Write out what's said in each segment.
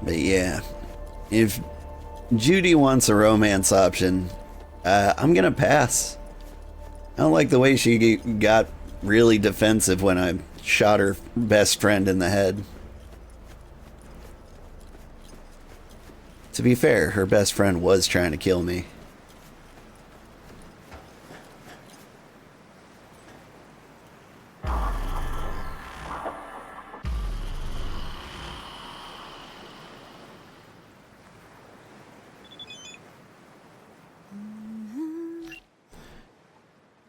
But yeah, if Judy wants a romance option, I'm gonna pass. I don't like the way she got really defensive when I shot her best friend in the head. To be fair, her best friend was trying to kill me.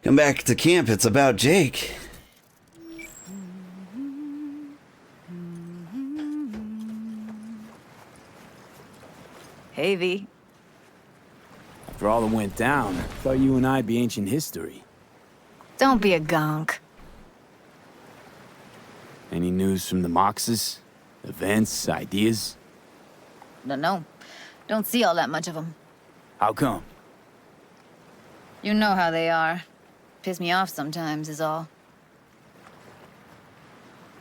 Come back to camp, it's about Jake. Hey, V. After all that went down, I thought you and I'd be ancient history. Don't be a gonk. Any news from the Moxes? Events, ideas? No. Don't see all that much of them. How come? You know how they are. Piss me off sometimes is all.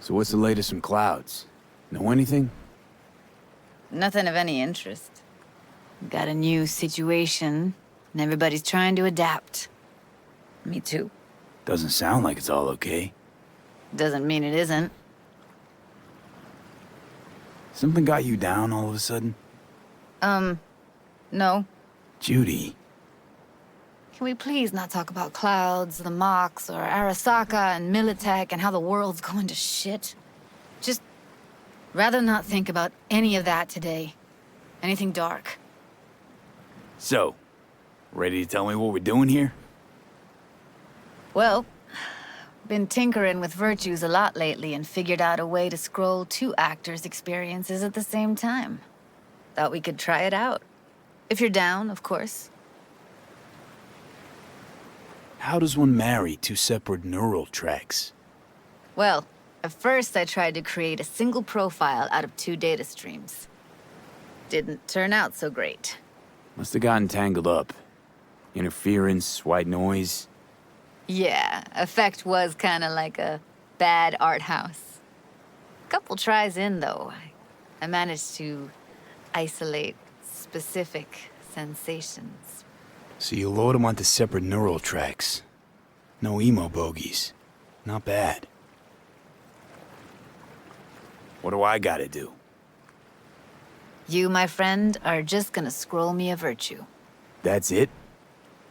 So what's the latest from Clouds? Know anything? Nothing of any interest. Got a new situation, and everybody's trying to adapt. Me too. Doesn't sound like it's all okay. Doesn't mean it isn't. Something got you down all of a sudden? No. Judy. Can we please not talk about Clouds, the Mox, or Arasaka and Militech and how the world's going to shit? Just rather not think about any of that today. Anything dark. So, ready to tell me what we're doing here? Well, been tinkering with virtues a lot lately and figured out a way to scroll two actors' experiences at the same time. Thought we could try it out. If you're down, of course. How does one marry two separate neural tracks? Well, at first I tried to create a single profile out of two data streams. Didn't turn out so great. Must have gotten tangled up. Interference, white noise. Yeah, effect was kinda like a bad art house. Couple tries in, though, I managed to isolate specific sensations. So you load them onto separate neural tracks. No emo bogies. Not bad. What do I gotta do? You, my friend, are just gonna scroll me a virtue. That's it?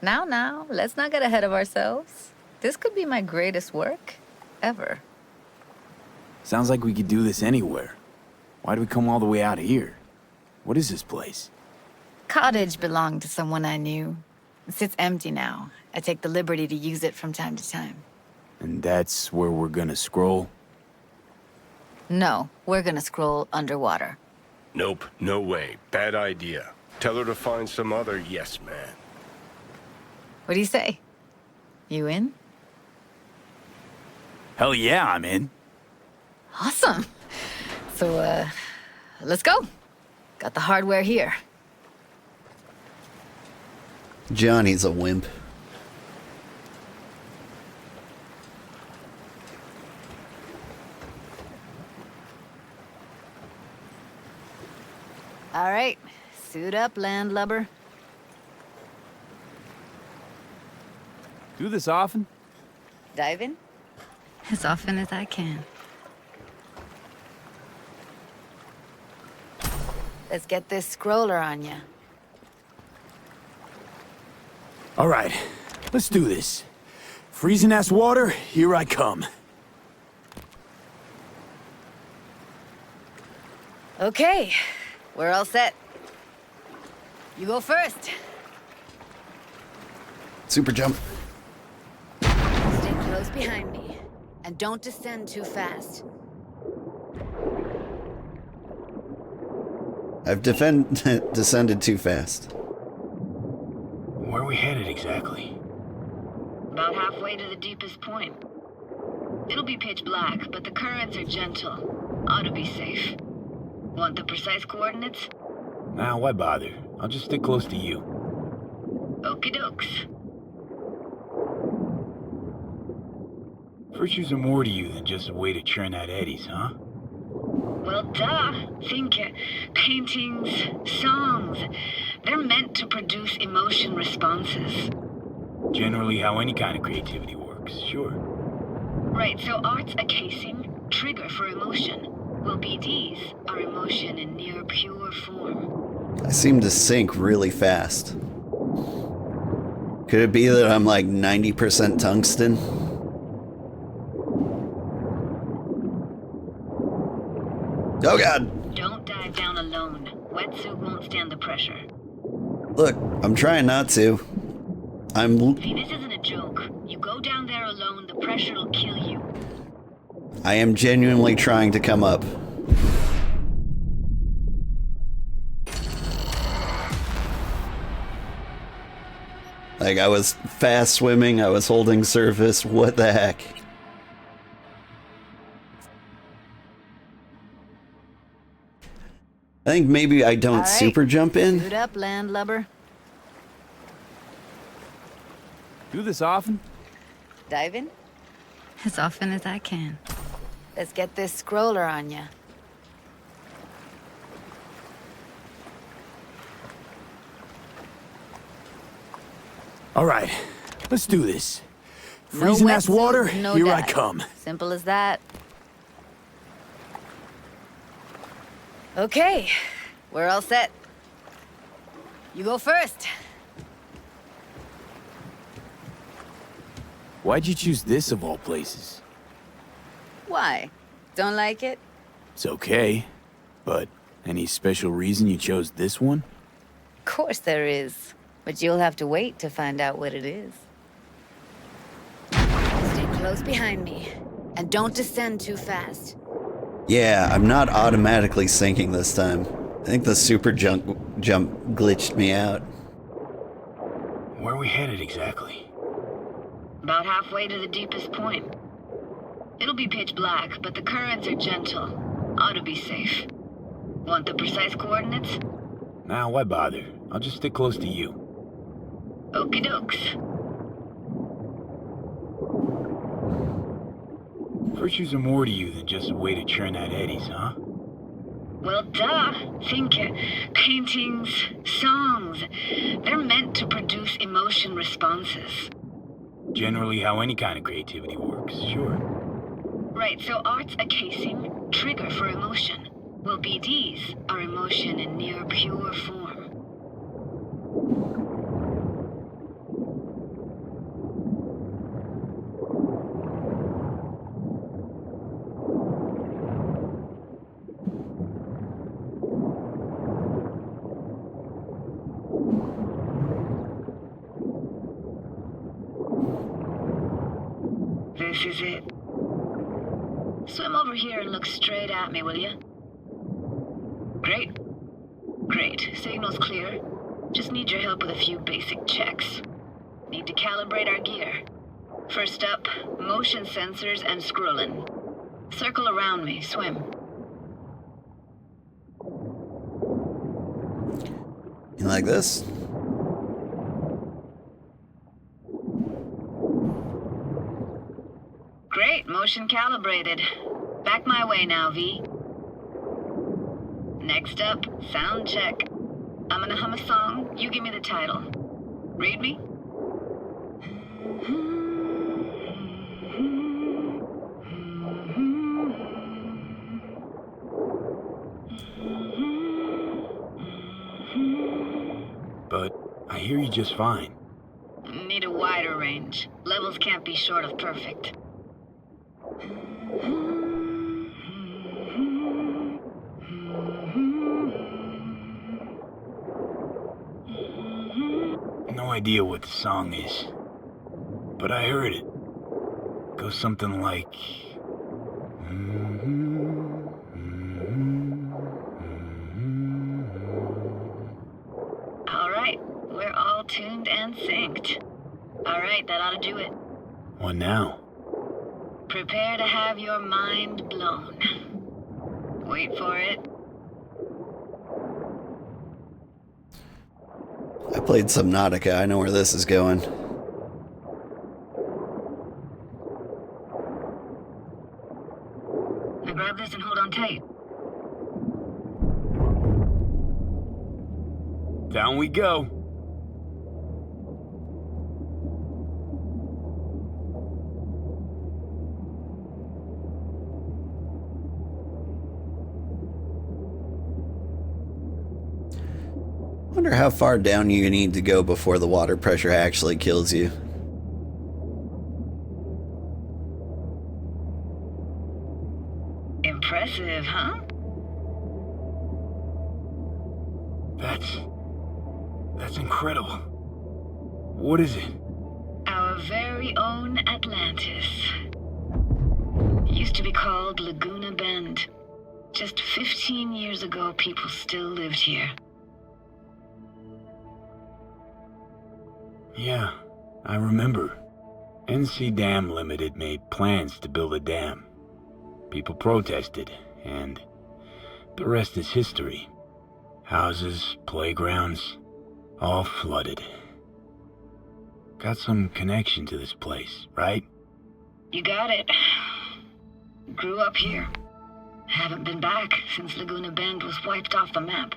Now, let's not get ahead of ourselves. This could be my greatest work ever. Sounds like we could do this anywhere. Why'd we come all the way out here? What is this place? Cottage belonged to someone I knew. It sits empty now. I take the liberty to use it from time to time. And that's where we're gonna scroll? No, we're gonna scroll underwater. Nope, no way. Bad idea. Tell her to find some other yes man. What do you say? You in? Hell yeah, I'm in. Awesome. So, let's go. Got the hardware here. Johnny's a wimp. All right, suit up, landlubber. Do this often? Dive in? As often as I can. Let's get this scroller on ya. All right, let's do this. Freezing-ass water, here I come. Okay, we're all set. You go first. Super jump. Stay close behind me. And don't descend too fast. I've descended too fast. Where are we headed exactly? About halfway to the deepest point. It'll be pitch black, but the currents are gentle. Ought to be safe. Want the precise coordinates? Nah, why bother? I'll just stick close to you. Okie dokes. Virtues are more to you than just a way to churn out eddies, huh? Well, duh. Think paintings, songs. They're meant to produce emotion responses. Generally how any kind of creativity works, sure. Right, so art's a casing, trigger for emotion. Well, BDs are emotion in near pure form. I seem to sync really fast. Could it be that I'm like 90% tungsten? Oh god! Don't dive down alone. Wetsuit won't stand the pressure. Look, I'm trying not to. See, this isn't a joke. You go down there alone, the pressure will kill you. I am genuinely trying to come up. Like, I was fast swimming, I was holding surface, what the heck? I think maybe I don't super jump in. Suit up, landlubber. Do this often? Dive in? As often as I can. Let's get this scroller on ya. All right, let's do this. Freezing ass water, no here I dive. come. Simple as that. Okay, we're all set. You go first. Why'd you choose this of all places? Why? Don't like it? It's okay, but any special reason you chose this one? Of course there is. But you'll have to wait to find out what it is. Stay close behind me. And don't descend too fast. Yeah, I'm not automatically sinking this time. I think the super jump glitched me out. Where are we headed exactly? About halfway to the deepest point. It'll be pitch black, but the currents are gentle. Ought to be safe. Want the precise coordinates? Nah, why bother? I'll just stick close to you. Okie dokes. Virtues are more to you than just a way to churn out eddies, huh? Well, duh. Think paintings, songs. They're meant to produce emotion responses. Generally how any kind of creativity works, sure. Right, so art's a casing, trigger for emotion. Well, BDs are emotion in near pure form. This is it. Swim over here and look straight at me, will you? Great. Great. Signal's clear. Just need your help with a few basic checks. Need to calibrate our gear. First up, motion sensors and scrolling. Circle around me. Swim. You like this? Great. Motion calibrated. Back my way now, V. Next up, sound check. I'm gonna hum a song. You give me the title. Read me? But I hear you just fine. Need a wider range. Levels can't be short of perfect. No idea what the song is, but I heard it. Goes something like... All right, we're all tuned and synced. All right, that ought to do it. What now? Prepare to have your mind blown. Wait for it. I played Subnautica, I know where this is going. Now grab this and hold on tight. Down we go. Wonder how far down you need to go before the water pressure actually kills you. Impressive, huh? That's incredible. What is it? Our very own Atlantis. Used to be called Laguna Bend. Just 15 years ago, people still lived here. Yeah, I remember. NC Dam Limited made plans to build a dam. People protested, and the rest is history. Houses, playgrounds, all flooded. Got some connection to this place, right? You got it. Grew up here. Haven't been back since Laguna Bend was wiped off the map.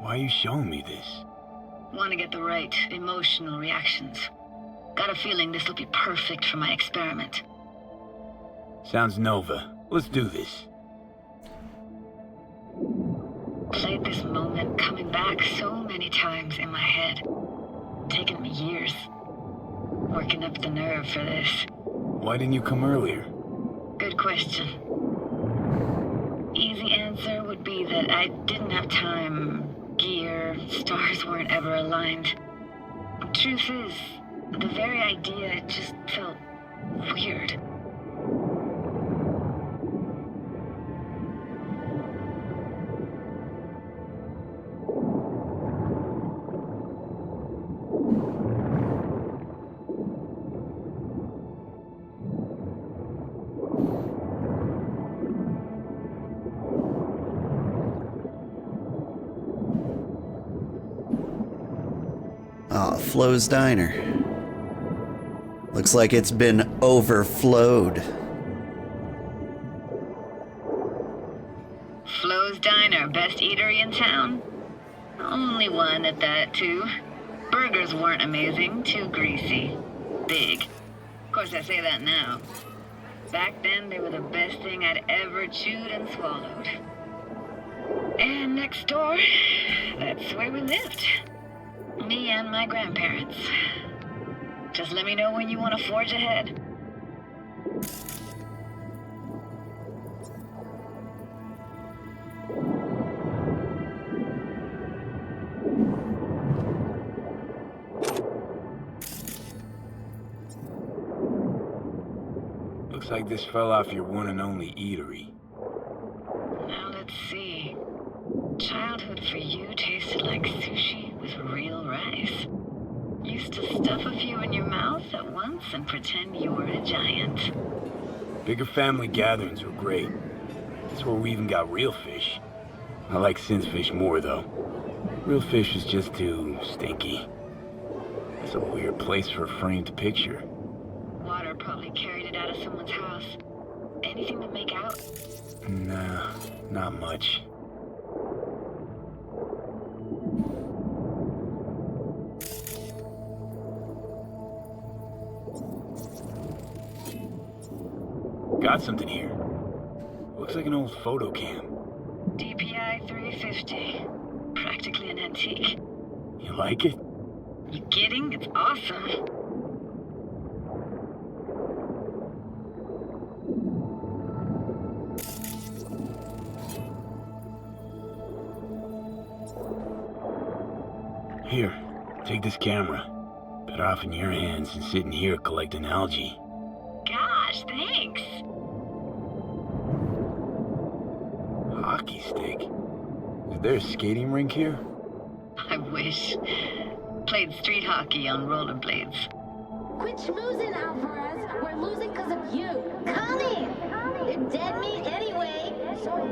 Why are you showing me this? Want to get the right emotional reactions. Got a feeling this will be perfect for my experiment. Sounds Nova. Let's do this. Played this moment coming back so many times in my head. Taken me years. Working up the nerve for this. Why didn't you come earlier? Good question. Easy answer would be that I didn't have time, gear, stars weren't ever aligned. Truth is, the very idea just felt weird. Ah, Flo's Diner. Looks like it's been overflowed. Flo's Diner, best eatery in town? Only one at that, too. Burgers weren't amazing, too greasy. Big. Of course, I say that now. Back then, they were the best thing I'd ever chewed and swallowed. And next door, that's where we lived. Me and my grandparents. Just let me know when you want to forge ahead. Looks like this fell off your one and only eatery. Now let's see. Childhood for you tasted like sushi with real rice. Used to stuff a few in your mouth at once and pretend you were a giant. Bigger family gatherings were great. That's where we even got real fish. I like synthfish more, though. Real fish is just too stinky. It's a weird place for a framed picture. Water probably carried it out of someone's house. Anything to make out? Nah, not much. Got something here. Looks like an old photo cam. DPI 350. Practically an antique. You like it? You kidding? It's awesome. Here, take this camera. Better off in your hands than sitting here collecting algae. Gosh, thanks. Hockey stick? Is there a skating rink here? I wish. Played street hockey on rollerblades. Quit schmoozing, Alvarez. We're losing because of you. Connie! They're dead meat anyway. Sorry.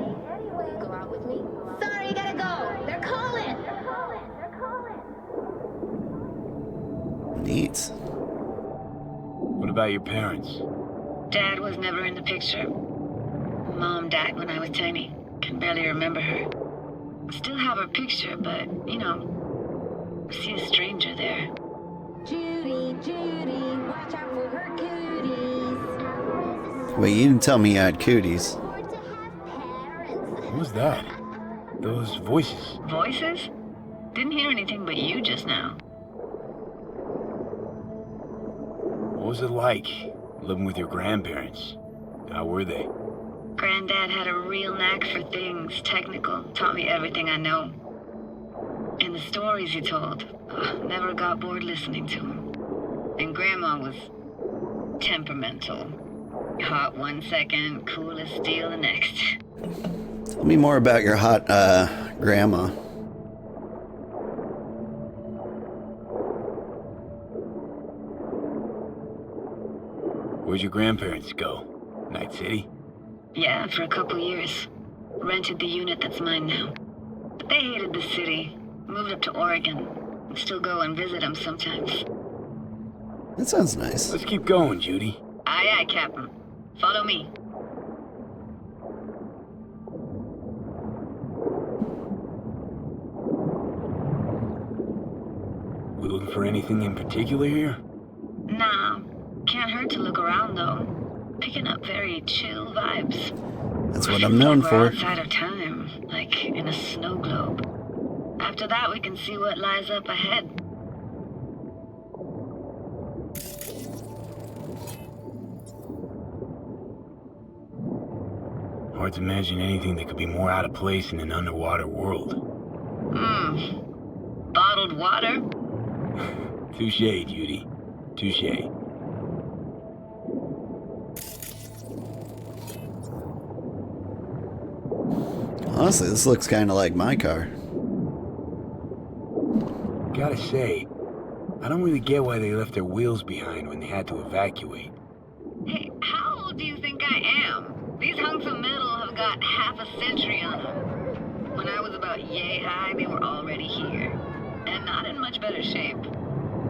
Go out with me? Sorry, gotta go. They're calling. Neat. What about your parents? Dad was never in the picture. Mom died when I was tiny. Can barely remember her. Still have her picture, but, you know, I see a stranger there. Judy, Judy, watch out for her cooties. Wait, you didn't tell me you had cooties. What was that? Those voices. Voices? Didn't hear anything but you just now. What was it like, living with your grandparents? How were they? Granddad had a real knack for things technical. Taught me everything I know. And the stories he told, never got bored listening to him. And Grandma was temperamental. Hot one second, cool as steel the next. Tell me more about your hot, grandma. Where'd your grandparents go? Night City? Yeah, for a couple years. Rented the unit that's mine now. But they hated the city. Moved up to Oregon. And still go and visit them sometimes. That sounds nice. Let's keep going, Judy. Aye, aye, Captain. Follow me. We looking for anything in particular here? Nah. Can't hurt to look around, though. Picking up very chill vibes. That's what I'm known We're for. outside of time, like in a snow globe. After that, we can see what lies up ahead. Hard to imagine anything that could be more out of place in an underwater world. Bottled water? Touche, Judy. Touche. Honestly, this looks kind of like my car. Gotta say, I don't really get why they left their wheels behind when they had to evacuate. Hey, how old do you think I am? These hunks of metal have got half a century on them. When I was about yay high, they were already here. And not in much better shape.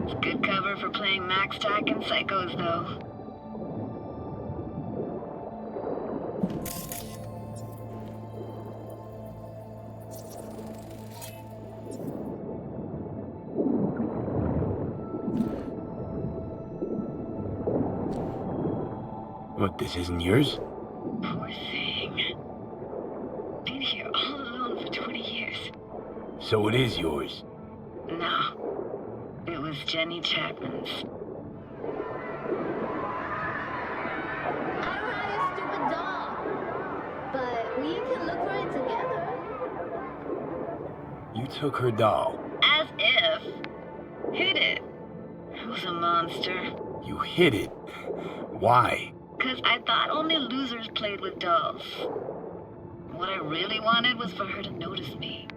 It's good cover for playing Max Tack and Psychos, though. What, this isn't yours? Poor thing. Been here all alone for 20 years. So it is yours. No. It was Jenny Chapman's. I don't have your stupid doll, but we can look for it together. You took her doll. As if. Hid it. It was a monster. You hid it. Why? 'Cause I thought only losers played with dolls. What I really wanted was for her to notice me.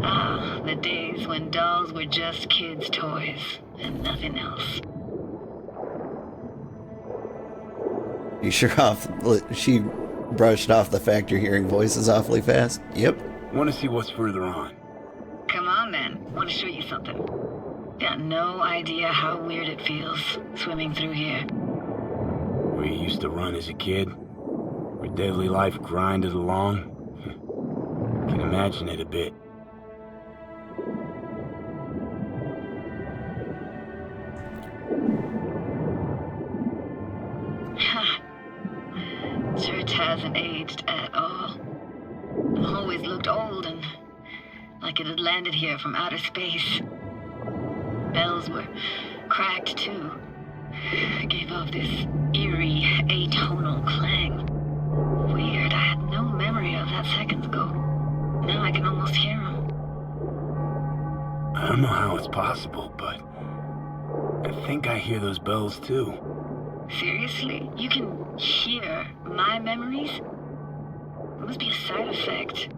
Ah, the days when dolls were just kids' toys and nothing else. You sure off? She brushed off the fact you're hearing voices awfully fast. Yep. Want to see what's further on? Come on then, want to show you something. Got no idea how weird it feels swimming through here. Where you used to run as a kid? Where daily life grinded along? Can imagine it a bit. Church hasn't aged at all. Always looked old and like it had landed here from outer space. Bells were cracked too. Gave off this eerie, atonal clang. Weird, I had no memory of that seconds ago. Now I can almost hear them. I don't know how it's possible, but I think I hear those bells too. Seriously? You can hear my memories? It must be a side effect.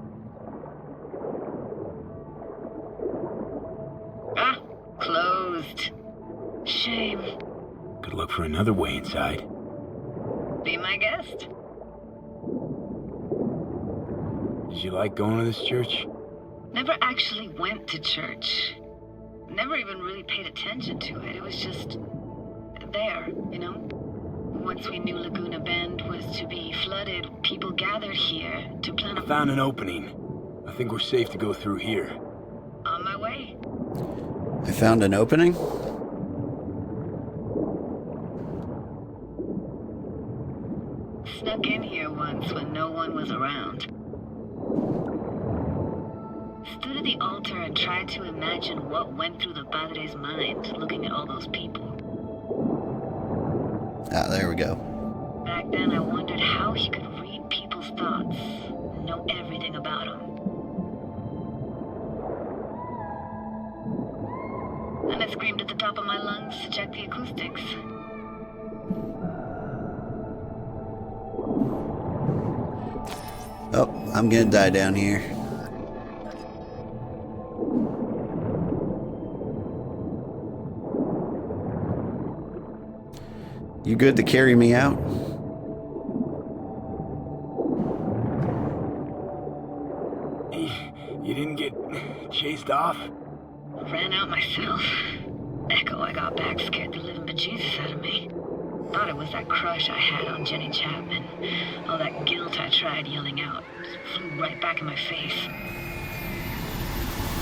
Ah, closed. Shame. Could look for another way inside. Be my guest. Did you like going to this church? Never actually went to church. Never even really paid attention to it. It was just there, you know? once we knew Laguna Bend was to be flooded, people gathered here to plan I found an opening. I think we're safe to go through here. On my way. I found an opening? Snuck in here once when no one was around. Stood at the altar and tried to imagine what went through the Padre's mind looking at all those people. Ah, there we go. Back then I wondered how he could read people's thoughts and know everything about them. And I screamed at the top of my lungs to check the acoustics. Oh, I'm gonna die down here. You good to carry me out? You didn't get chased off? Ran out myself. Echo I got back scared the living bejesus out of me. Thought it was that crush I had on Jenny Chapman. All that guilt I tried yelling out just flew right back in my face.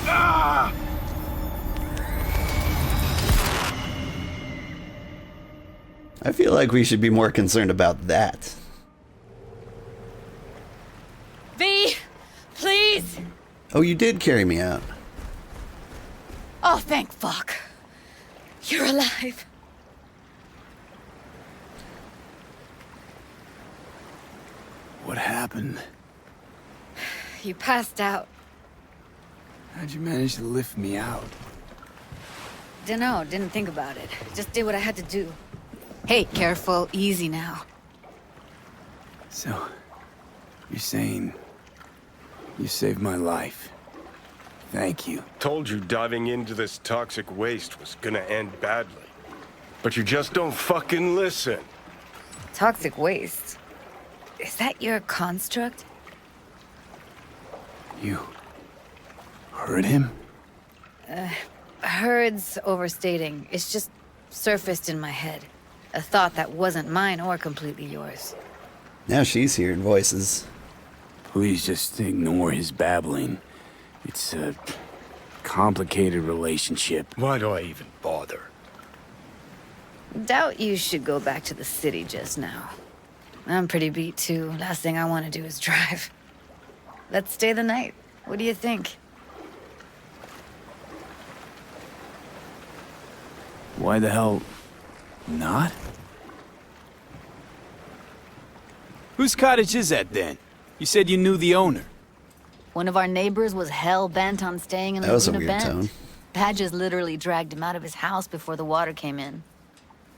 Ah! I feel like we should be more concerned about that. V, please. Oh, you did carry me out. Oh, thank fuck. You're alive. What happened? You passed out. How'd you manage to lift me out? Dunno, didn't think about it. Just did what I had to do. Hey, careful, easy now. So, you're saying you saved my life. Thank you. Told you diving into this toxic waste was gonna end badly. But you just don't fucking listen. Toxic waste. Is that your construct? You heard him? Heard's overstating. It's just surfaced in my head. A thought that wasn't mine or completely yours. Now she's hearing voices. Please just ignore his babbling. It's a complicated relationship. Why do I even bother? Doubt you should go back to the city just now. I'm pretty beat too. Last thing I want to do is drive. Let's stay the night. What do you think? Why the hell not? Whose cottage is that then? You said you knew the owner. One of our neighbors was hell-bent on staying in That was a Laguna weird Bend. tone. Badges literally dragged him out of his house before the water came in.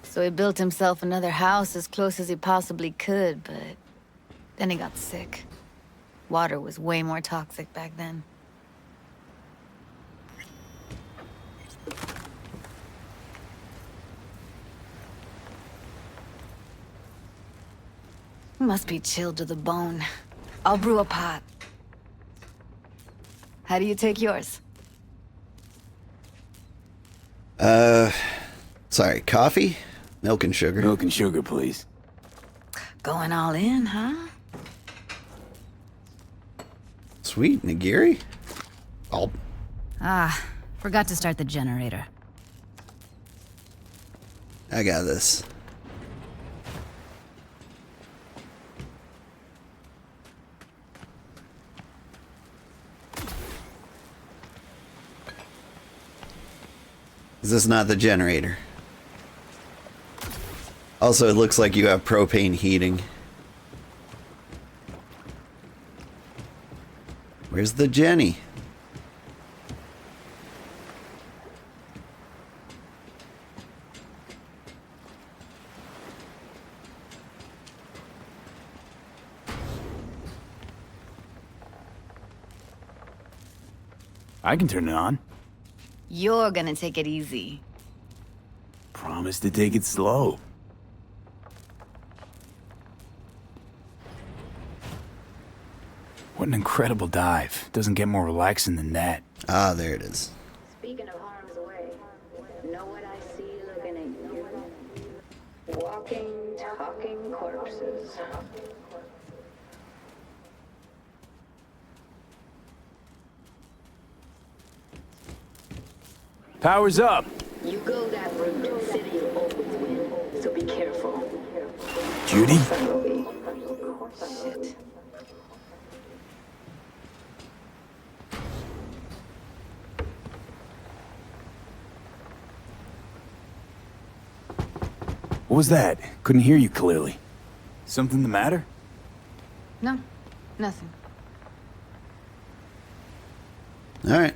So he built himself another house as close as he possibly could, but then he got sick. Water was way more toxic back then. Must be chilled to the bone. I'll brew a pot. How do you take yours? Sorry, coffee? Milk and sugar. Milk and sugar, please. Going all in, huh? Sweet, nigiri? Oh, Ah, forgot to start the generator. I got this. Is this not the generator? Also, it looks like you have propane heating. Where's the Jenny? I can turn it on. You're gonna take it easy. Promise to take it slow. What an incredible dive. Doesn't get more relaxing than that. Ah, there it is. Speaking of harm's way, know what I see looking at you? Walking, talking. corpses. Power's up. You go that route, city will always win. So be careful. Judy? Shit. What was that? Couldn't hear you clearly. Something the matter? No, nothing. All right.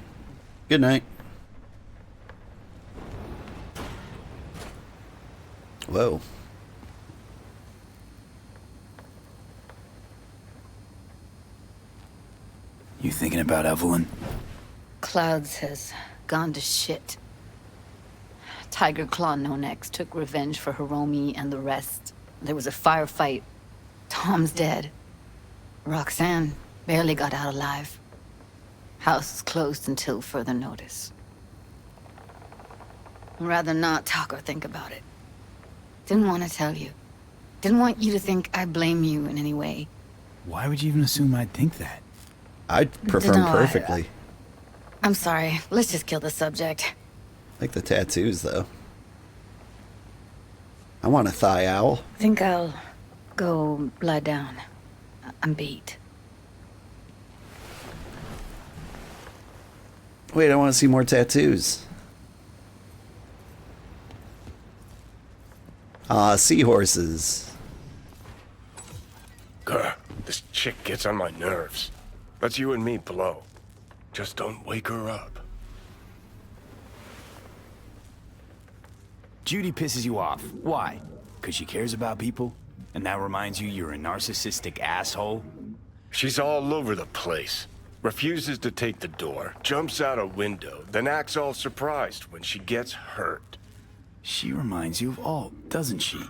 Good night. Whoa. You thinking about Evelyn? Clouds has gone to shit. Tiger Claw No Necks took revenge for Hiromi and the rest. There was a firefight. Tom's dead. Roxanne barely got out alive. House is closed until further notice. I'd rather not talk or think about it. Didn't want to tell you. Didn't want you to think I blame you in any way. Why would you even assume I'd think that? I'd perform No, perfectly. I'm sorry. Let's just kill the subject. Like the tattoos, though. I want a thigh owl. I think I'll go lie down. I'm beat. Wait, I want to see more tattoos. Seahorses. Grr, this chick gets on my nerves. That's you and me below. Just don't wake her up. Judy pisses you off. Why? Because she cares about people? And that reminds you you're a narcissistic asshole? She's all over the place. Refuses to take the door, jumps out a window, then acts all surprised when she gets hurt. She reminds you of Alt, doesn't she?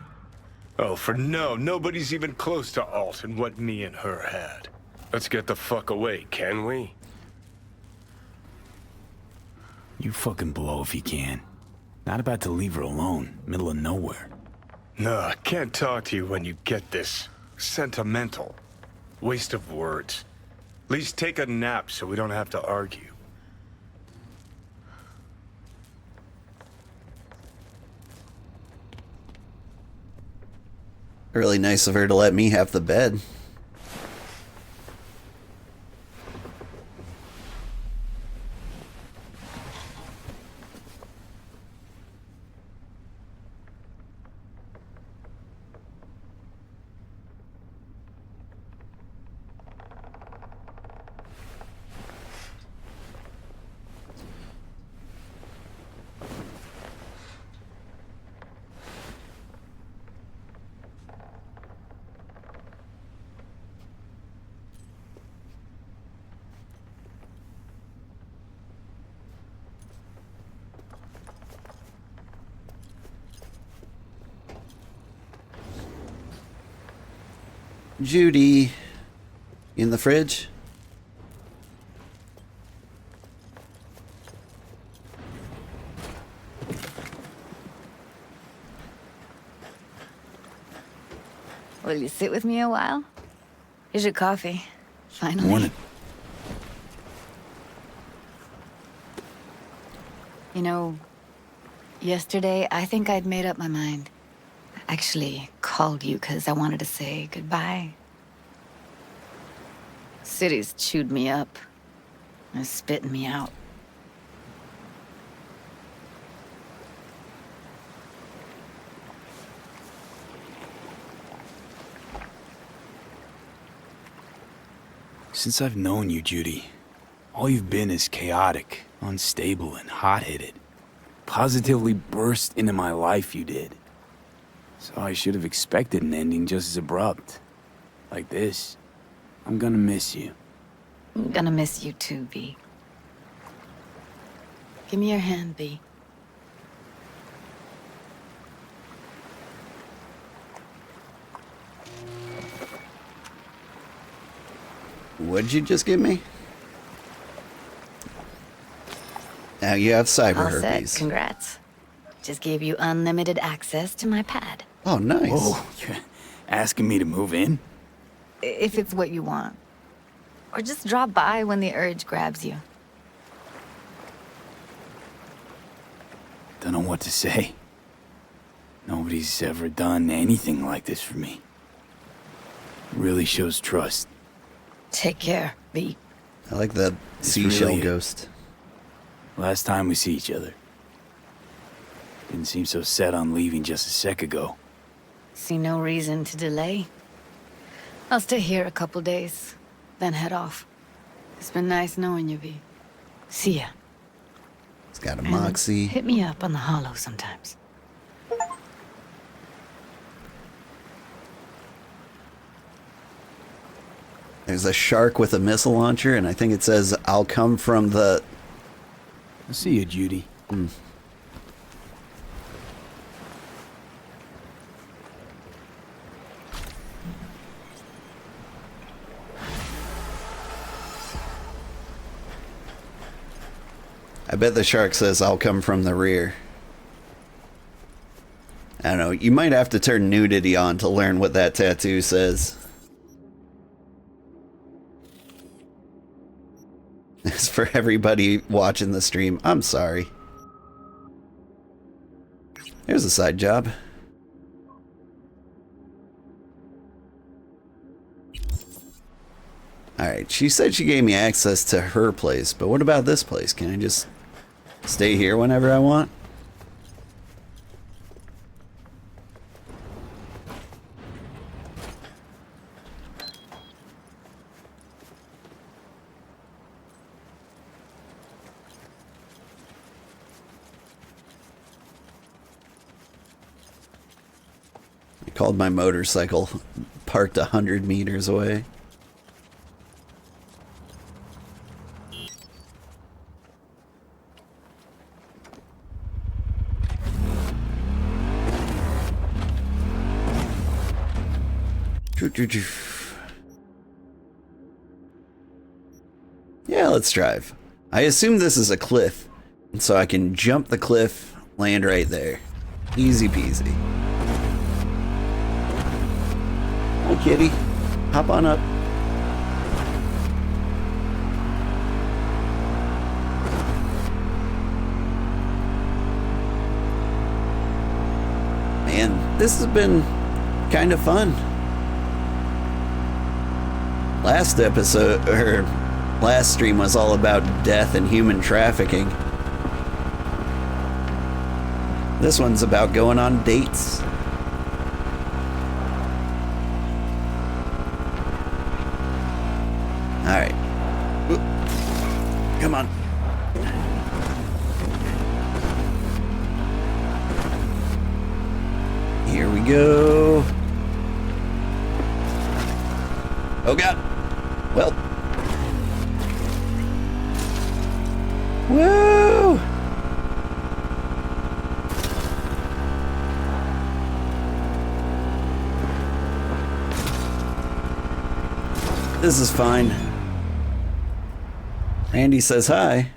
Oh, for no, nobody's even close to Alt and what me and her had. Let's get the fuck away, can we? You fucking blow if you can. Not about to leave her alone, middle of nowhere. No, I can't talk to you when you get this sentimental. Waste of words. At least take a nap so we don't have to argue. Really nice of her to let me have the bed. Judy, in the fridge? Will you sit with me a while? Here's your coffee. Finally. Morning. You know, yesterday I think I'd made up my mind. I actually called you because I wanted to say goodbye. City's chewed me up. And spitting me out. Since I've known you, Judy, all you've been is chaotic, unstable, and hot-headed. Positively burst into my life, you did. So I should have expected an ending just as abrupt. Like this. I'm gonna miss you. I'm gonna miss you too, B. Give me your hand, B. What'd you just give me? Now you have cyber All set. herpes. Congrats. Just gave you unlimited access to my pad. Oh, nice. Whoa. Asking me to move in? If it's what you want. Or just drop by when the urge grabs you. Don't know what to say. Nobody's ever done anything like this for me. Really shows trust. Take care, V. I like the It's seashell really- ghost. Last time we see each other. Didn't seem so set on leaving just a sec ago. See no reason to delay. I'll stay here a couple days, then head off. It's been nice knowing you, V. See ya. It's got a And moxie. hit me up on the holo sometimes. There's a shark with a missile launcher, and I think it says, I'll come from the... I'll see you, Judy. I bet the shark says, I'll come from the rear. I don't know. You might have to turn nudity on to learn what that tattoo says. As for everybody watching the stream, I'm sorry. There's a side job. Alright, she said she gave me access to her place, but what about this place? Can I just stay here whenever I want? I called my motorcycle parked 100 meters away. Yeah, let's drive. I assume this is a cliff, and so I can jump the cliff, land right there. Easy peasy. Hi, kitty. Hop on up. Man, this has been kind of fun. Last episode, or last stream, was all about death and human trafficking. This one's about going on dates. Alright. Come on. Here we go. Oh god. Well. Woo! This is fine. Randy says hi.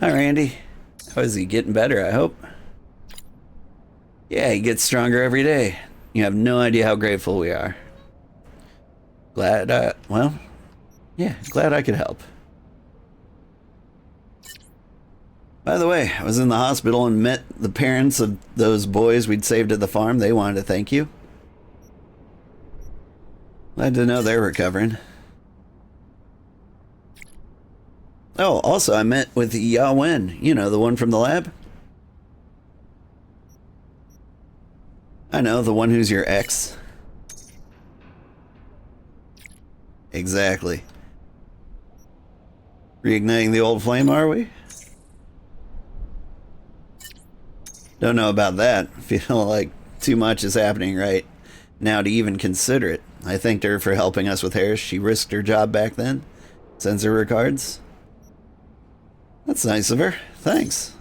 Hi, Randy. How is he? Getting better, I hope. Yeah, he gets stronger every day. You have no idea how grateful we are. Glad, well, yeah, glad I could help. By the way, I was in the hospital and met the parents of those boys we'd saved at the farm. They wanted to thank you. Glad to know they're recovering. Oh, also, I met with Ya Wen, you know, the one from the lab. I know, the one who's your ex. Exactly. Reigniting the old flame, are we? Don't know about that. Feel like too much is happening right now to even consider it. I thanked her for helping us with Harris. She risked her job back then. Sends her regards. That's nice of her. Thanks.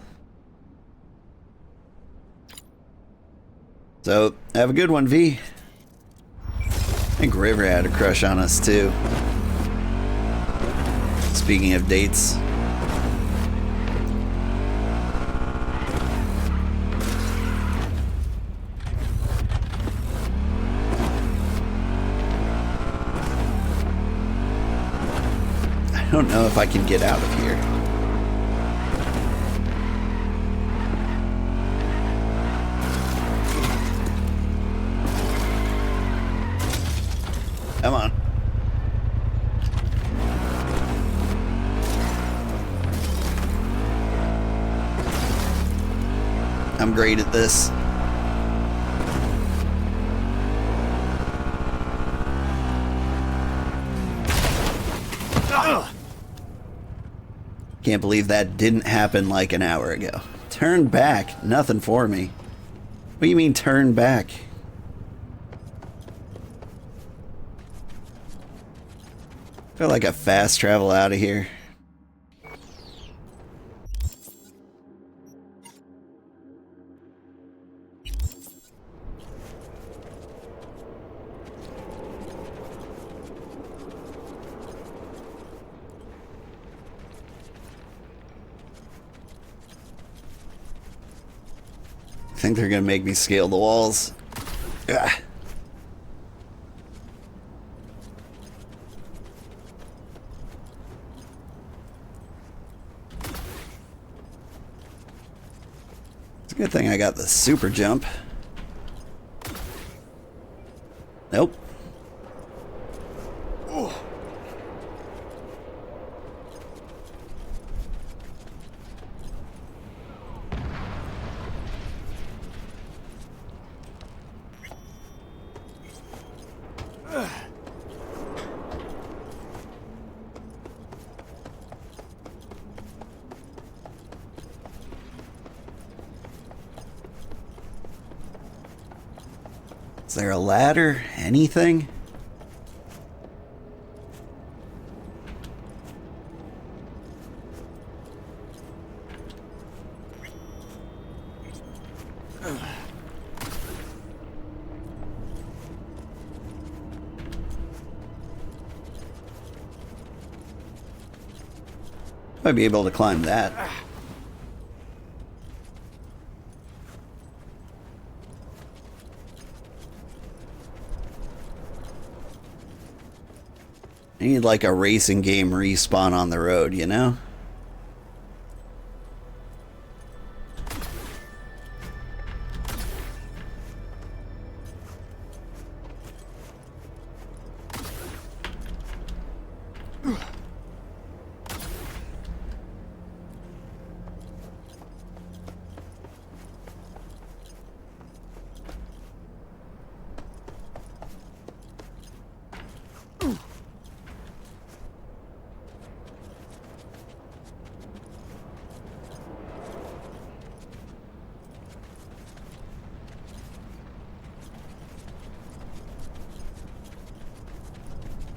So, have a good one, V. I think River had a crush on us, too. Speaking of dates. I don't know if I can get out of here. Come on. I'm great at this. Can't believe that didn't happen like an hour ago. Turn back. Nothing for me. What do you mean turn back? I feel like a fast travel out of here. I think they're gonna make me scale the walls. Ugh. It's a good thing I got the super jump. Nope. Is there a ladder? Anything? Might be able to climb that. I need like a racing game respawn on the road, you know?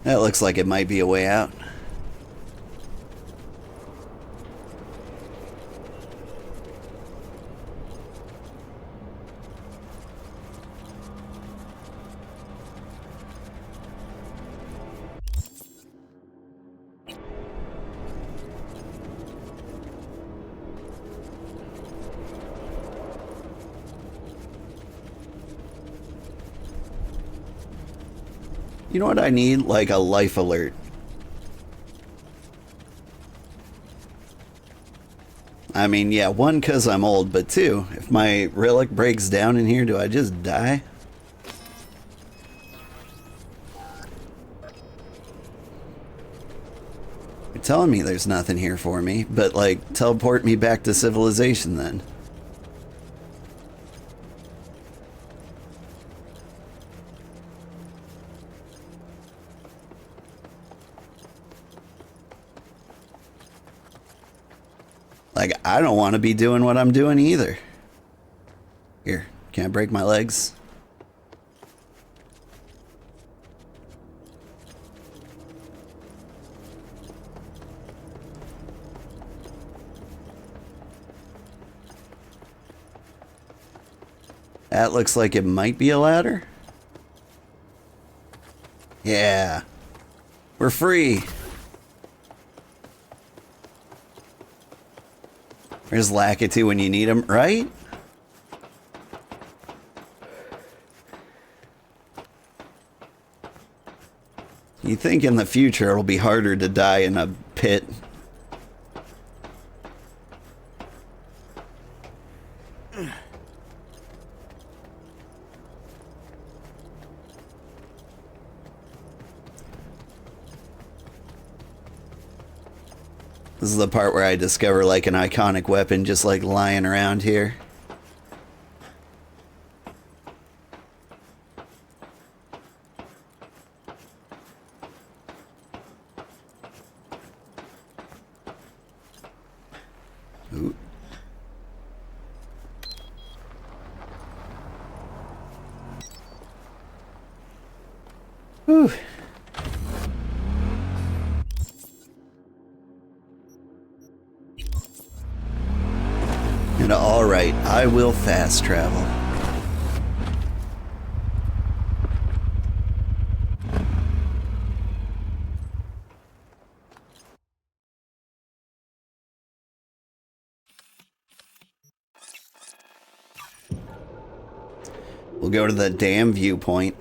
That looks like it might be a way out. You know what I need? Like a life alert. I mean, yeah, one, because I'm old, but two, if my relic breaks down in here, do I just die? You're telling me there's nothing here for me, but like, teleport me back to civilization then. Like, I don't want to be doing what I'm doing either. Here, can I break my legs? That looks like it might be a ladder. Yeah. We're free. There's Lakitu when you need him, right? You think in the future it'll be harder to die in a pit. This is the part where I discover like an iconic weapon just like lying around here. Ooh. Whew. And alright, I will fast travel. We'll go to the dam viewpoint.